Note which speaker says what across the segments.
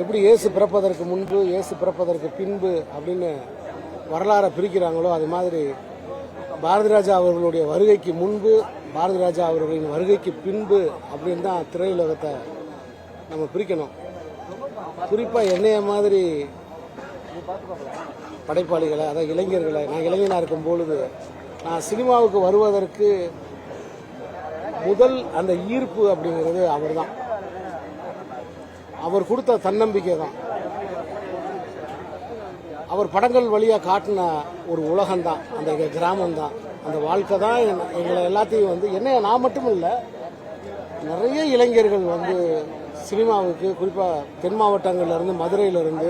Speaker 1: எப்படி இயேசு பிறப்பதற்கு முன்பு இயேசு பிறப்பதற்கு பின்பு அப்படின்னு வரலாறை பிரிக்கிறாங்களோ அது மாதிரி பாரதி ராஜா அவர்களுடைய வருகைக்கு முன்பு பாரதி ராஜா அவர்களின் வருகைக்கு பின்பு அப்படின்னு தான் திரையுலகத்தை நம்ம பிரிக்கணும். குறிப்பாக என்னைய மாதிரி படைப்பாளிகளை, அதாவது இளைஞர்களை, நான் இளைஞனாக இருக்கும் பொழுது நான் சினிமாவுக்கு வருவதற்கு முதல் அந்த ஈர்ப்பு அப்படிங்கிறது அவர் தான். அவர் கொடுத்த தன்னம்பிக்கை தான். அவர் படங்கள் வழியாக காட்டின ஒரு உலகம்தான், அந்த கிராமம்தான், அந்த வாழ்க்கை தான் எங்களை எல்லாத்தையும் என்ன நான் மட்டும் இல்லை, நிறைய இளைஞர்கள் சினிமாவுக்கு குறிப்பாக தென் மாவட்டங்கள்லேருந்து மதுரையிலேருந்து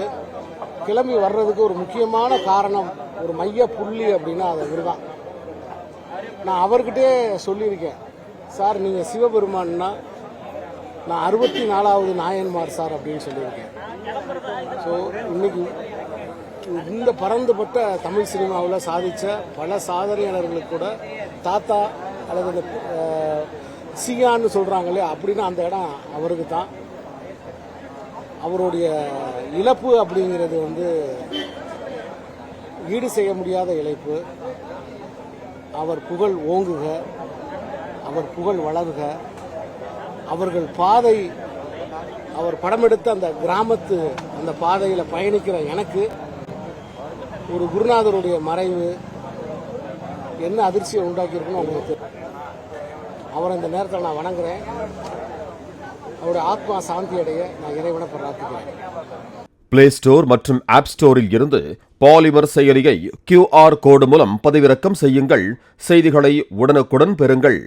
Speaker 1: கிளம்பி வர்றதுக்கு ஒரு முக்கியமான காரணம், ஒரு மைய புள்ளி அப்படின்னா அது அவர் தான். நான் அவர்கிட்டே சொல்லியிருக்கேன், சார் நீங்கள் சிவபெருமான்னா நான் 64வது நாயன்மார் சார் அப்படின்னு சொல்லியிருக்கேன். ஸோ இன்னைக்கு இந்த பரந்துபட்ட தமிழ் சினிமாவில் சாதித்த பல சாதனையாளர்களுக்கு கூட தாத்தா அல்லது இந்த சியான்னு சொல்கிறாங்களே அப்படின்னா அந்த இடம் அவருக்கு தான். அவருடைய இழப்பு அப்படிங்கிறது ஈடு செய்ய முடியாத இழப்பு. அவர் புகழ் ஓங்குக, அவர் புகழ் வளர்க, அவர்கள் பாதை, அவர் படமெடுத்த அந்த கிராமத்து அந்த பாதையில் பயணிக்கிற எனக்கு ஒரு குருநாதருடைய மறைவு என்ன அதிர்ச்சியை உண்டாக்கியிருக்குன்னு அவங்களுக்கு அவரை இந்த நேரத்தில் நான் வணங்குறேன். அவருடைய ஆத்மா சாந்தி அடைய நான் இறைவனை பிரார்த்திக்கிறேன்.
Speaker 2: பிளே ஸ்டோர் மற்றும் ஆப் ஸ்டோரில் இருந்து பாலிமர் செயலியை QR கோடு மூலம் பதிவிறக்கம் செய்யுங்கள். செய்திகளை உடனுக்குடன் பெறுங்கள்.